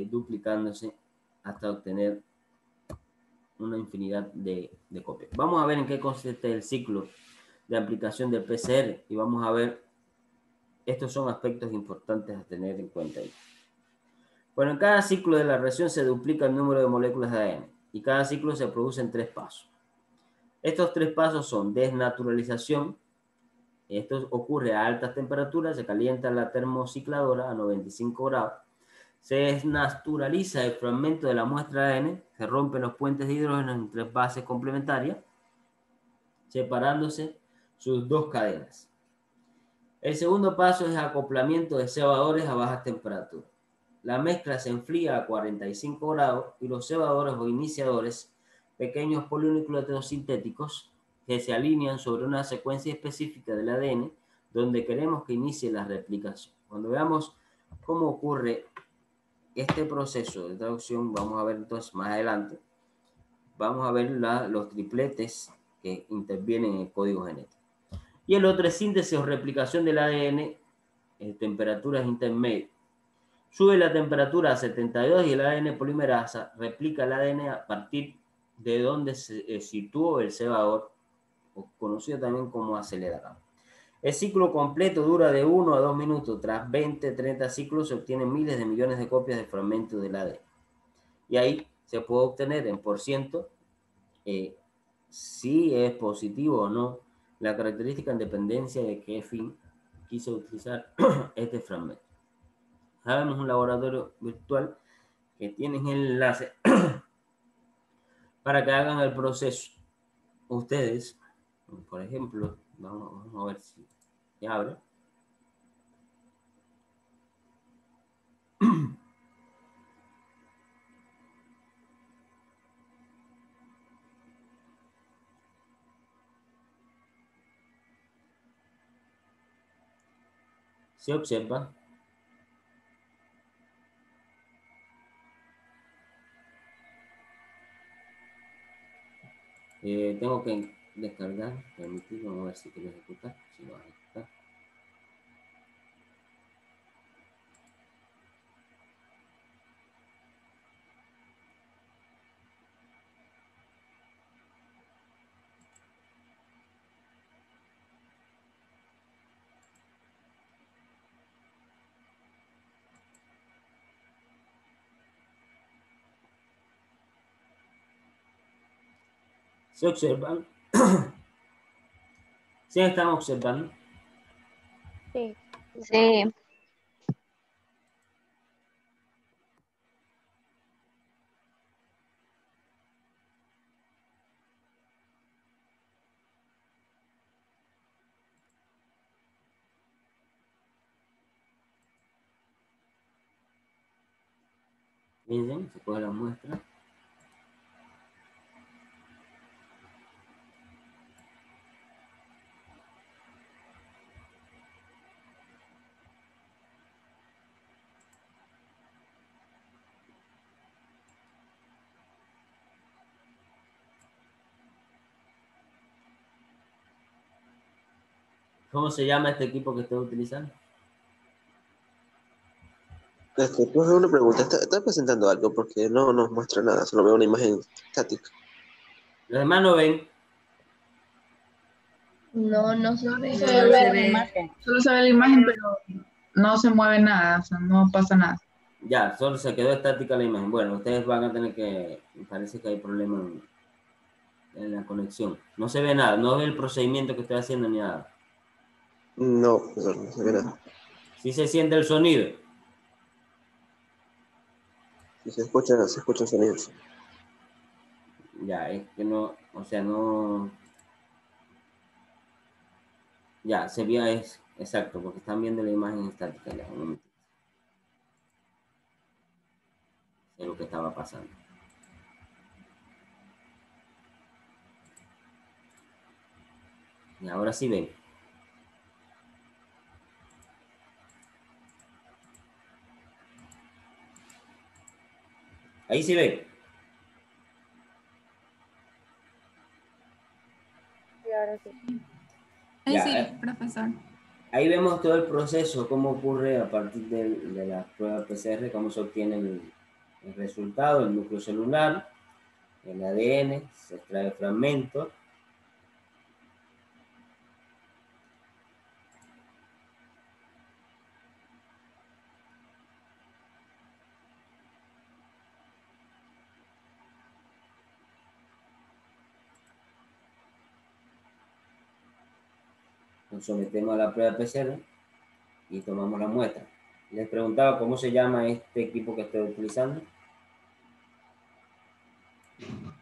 duplicándose hasta obtener una infinidad de copias. Vamos a ver en qué consiste el ciclo de aplicación del PCR y vamos a ver, estos son aspectos importantes a tener en cuenta ahí. Bueno, en cada ciclo de la reacción se duplica el número de moléculas de ADN y cada ciclo se produce en 3 pasos. Estos 3 pasos son desnaturalización. Esto ocurre a altas temperaturas, se calienta la termocicladora a 95 grados, se desnaturaliza el fragmento de la muestra de ADN, se rompen los puentes de hidrógeno en 3 bases complementarias, separándose sus 2 cadenas. El segundo paso es acoplamiento de cebadores a bajas temperaturas. La mezcla se enfría a 45 grados y los cebadores o iniciadores, pequeños polinucleótidos sintéticos, que se alinean sobre una secuencia específica del ADN donde queremos que inicie la replicación. Cuando veamos cómo ocurre este proceso de traducción, vamos a ver entonces más adelante, vamos a ver los tripletes que intervienen en el código genético. Y el otro es síntesis o replicación del ADN en temperaturas intermedias. Sube la temperatura a 72 y el ADN polimerasa replica el ADN a partir de donde se situó el cebador, conocido también como acelerador. El ciclo completo dura de 1 a 2 minutos. Tras 20-30 ciclos se obtienen miles de millones de copias de fragmentos del ADN. Y ahí se puede obtener en % si es positivo o no la característica en dependencia de qué fin quiso utilizar este fragmento. Sabemos un laboratorio virtual que tienen el enlace para que hagan el proceso. Ustedes, por ejemplo, vamos a ver si se abre. Se observa tengo que descargar, permitir, vamos a ver si quiero ejecutar, si lo va a ejecutar. Se observan, ¿sí están observando? Sí. Sí. Miren, se coge la muestra. ¿Cómo se llama este equipo que estoy utilizando? Pues una pregunta, ¿está presentando algo? Porque no nos muestra nada, solo veo una imagen estática. Los demás no ven. No, no se ve, Solo solo se se ve la ve, imagen. solo se ve la imagen, pero no se mueve nada, o sea, no pasa nada. Ya, solo se quedó estática la imagen. Bueno, ustedes van a tener que, me parece que hay problema en la conexión. No se ve nada, no ve el procedimiento que estoy haciendo ni nada. No, profesor, no se ve nada. Sí se siente el sonido. Si se escuchan sonidos. Ya, es que no, o sea, no. Ya, se vio, es exacto, porque están viendo la imagen estática. Ya, un momentito. Es lo que estaba pasando. Y ahora sí ven. Ahí sí ven. Sí, ahora sí. Ahí Ya, sí, profesor. ahí vemos todo el proceso, cómo ocurre a partir de la prueba PCR, cómo se obtiene el resultado, el núcleo celular, el ADN, se extrae fragmentos. Nos sometemos a la prueba PCR y tomamos la muestra. Les preguntaba cómo se llama este equipo que estoy utilizando.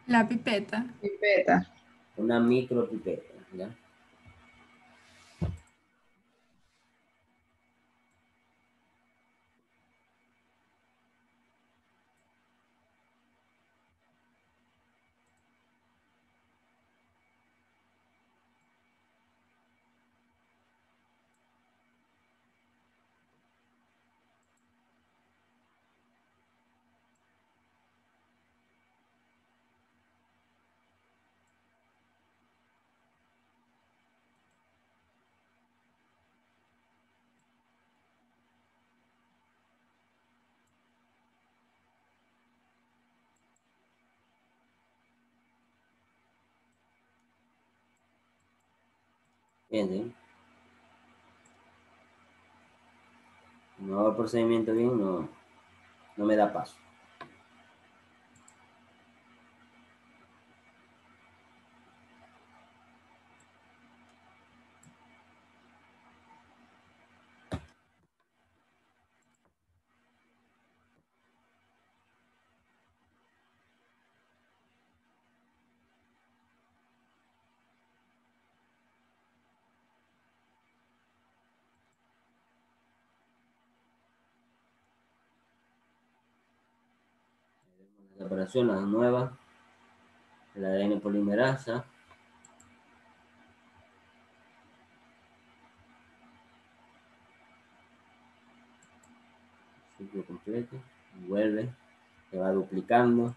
La pipeta. Pipeta. Una micropipeta, ¿ya? Bien, ¿sí? No hago el procedimiento bien, no me da paso. La separación, las nuevas, el ADN polimerasa. ciclo completo, vuelve, se va duplicando.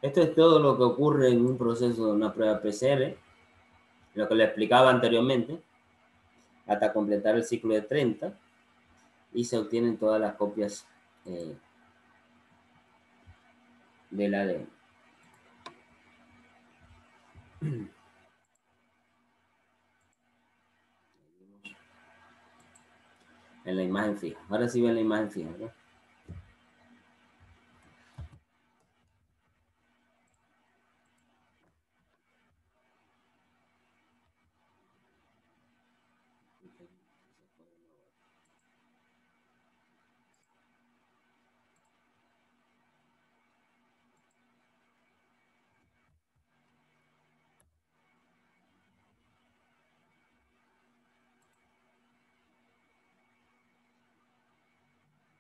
Esto es todo lo que ocurre en un proceso de una prueba PCR, lo que le explicaba anteriormente, hasta completar el ciclo de 30 y se obtienen todas las copias del ADN. En la imagen fija. Ahora sí ven la imagen fija, ¿no?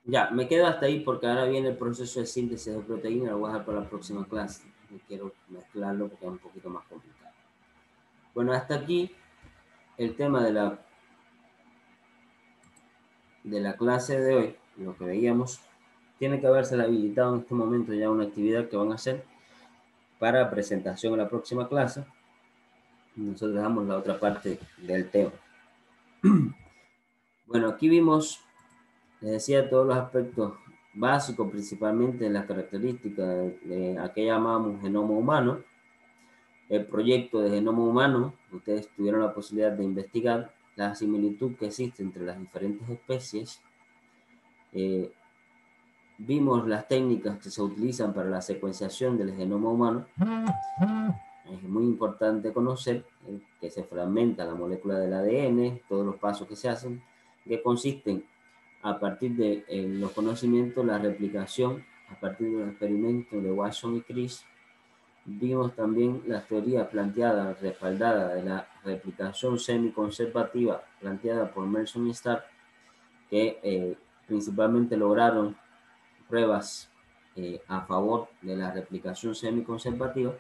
Ya, me quedo hasta ahí porque ahora viene el proceso de síntesis de proteína, lo voy a dejar para la próxima clase. No quiero mezclarlo porque es un poquito más complicado. Bueno, hasta aquí el tema de la clase de hoy, lo que veíamos. Tiene que haberse habilitado en este momento ya una actividad que van a hacer para presentación en la próxima clase. Nosotros dejamos la otra parte del tema. Bueno, aquí vimos, les decía, todos los aspectos básicos, principalmente las características de a que llamamos genoma humano. El proyecto de genoma humano, ustedes tuvieron la posibilidad de investigar la similitud que existe entre las diferentes especies. Vimos las técnicas que se utilizan para la secuenciación del genoma humano. Es muy importante conocer que se fragmenta la molécula del ADN, todos los pasos que se hacen, que consisten a partir de los conocimientos, la replicación, a partir de los experimentos de Watson y Crick. Vimos también las teorías planteadas, respaldadas de la replicación semiconservativa planteada por Merson y Stark, que principalmente lograron pruebas a favor de la replicación semiconservativa.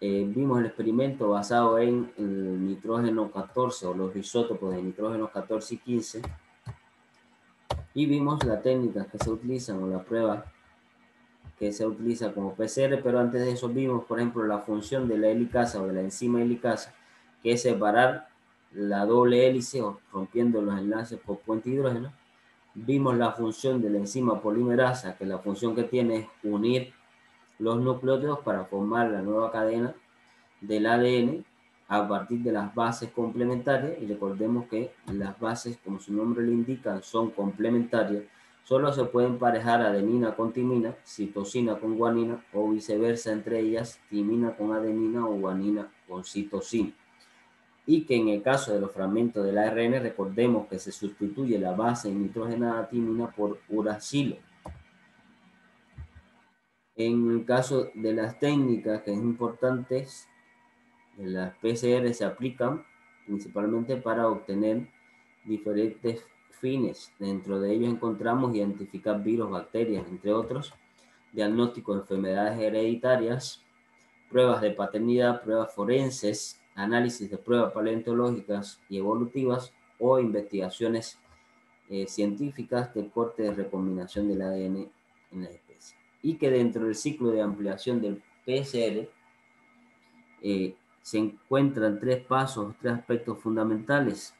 Vimos el experimento basado en el nitrógeno 14 o los isótopos de nitrógeno 14 y 15. Y vimos las técnicas que se utilizan o la prueba que se utiliza como PCR, pero antes de eso vimos, por ejemplo, la función de la helicasa o de la enzima helicasa, que es separar la doble hélice o rompiendo los enlaces por puente hidrógeno. Vimos la función de la enzima polimerasa, que la función que tiene es unir los nucleótidos para formar la nueva cadena del ADN a partir de las bases complementarias. Y recordemos que las bases, como su nombre lo indica, son complementarias. Solo se puede emparejar adenina con timina, citosina con guanina o viceversa entre ellas, timina con adenina o guanina con citosina. Y que en el caso de los fragmentos del ARN, recordemos que se sustituye la base nitrogenada timina por uracilo. En el caso de las técnicas que es importante, las PCR se aplican principalmente para obtener diferentes fines. Dentro de ellos encontramos identificar virus, bacterias, entre otros, diagnóstico de enfermedades hereditarias, pruebas de paternidad, pruebas forenses, análisis de pruebas paleontológicas y evolutivas o investigaciones científicas del corte de recombinación del ADN en las especies. Y que dentro del ciclo de ampliación del PCR se encuentran tres pasos, tres aspectos fundamentales,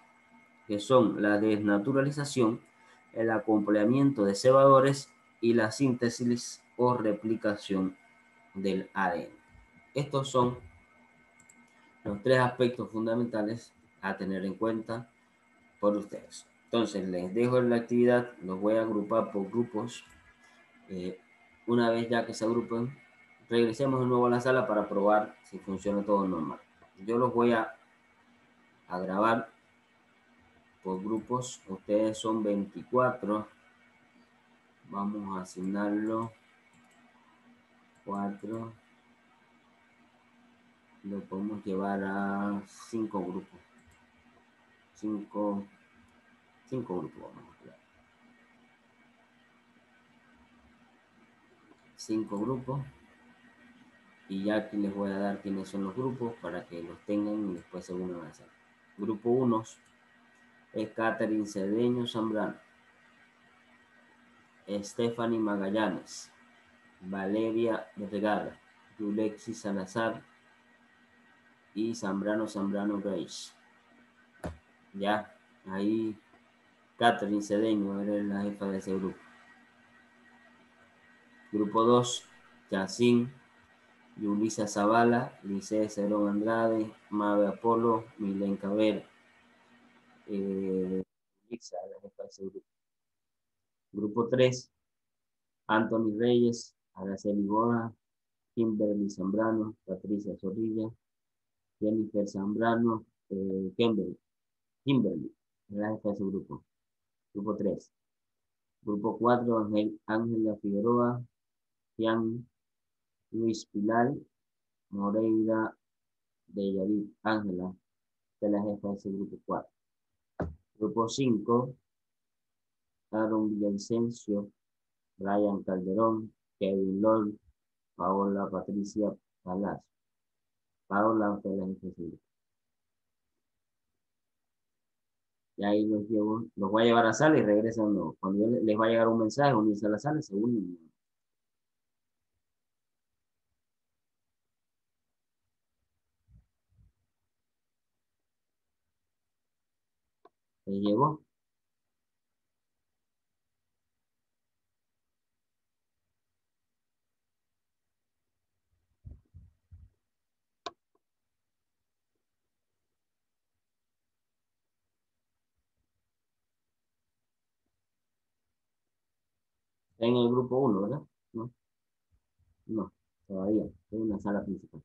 que son la desnaturalización, el acoplamiento de cebadores y la síntesis o replicación del ADN. Estos son los tres aspectos fundamentales a tener en cuenta por ustedes. Entonces, les dejo la actividad, los voy a agrupar por grupos. Una vez ya que se agrupen, regresemos de nuevo a la sala para probar si funciona todo normal. Yo los voy a grabar por grupos. Ustedes son 24. Vamos a asignarlo 4, lo podemos llevar a 5 grupos. 5 grupos vamos a crear. 5 grupos. Y ya aquí les voy a dar quiénes son los grupos para que los tengan y después se unan a hacer. Grupo 1 es Catherine Cedeño Zambrano, Stephanie Magallanes, Valeria Vergara, Yulexi Salazar y Zambrano Grace. Ya, ahí Catherine Cedeño era la jefa de ese grupo. Grupo 2, Yacine, Yulisa Zavala, Lice Cerón Andrade, Mabe Apolo, Milen Cabrera. Yulisa, la jefa de ese grupo. Grupo 3, Anthony Reyes, Araceli Boda, Kimberly Zambrano, Patricia Zorrilla, Jennifer Zambrano, Kimberly, la jefa de ese grupo. Grupo 3. Grupo 4, Ángela Figueroa, Jean Luis Pilar, Moreira de Yarit Ángela, de la jefa de ese grupo 4. Grupo 5, Aaron Villavicencio, Brian Calderón, Kevin Lord, Paola Patricia Palacio. Paola, de la jefa de ese grupo. Y ahí los llevo, los voy a llevar a sala y regresan. Cuando les va a llegar un mensaje, unirse a la sala, se unen. ¿Les llegó? En el grupo 1, ¿verdad? No, todavía. Es una sala principal.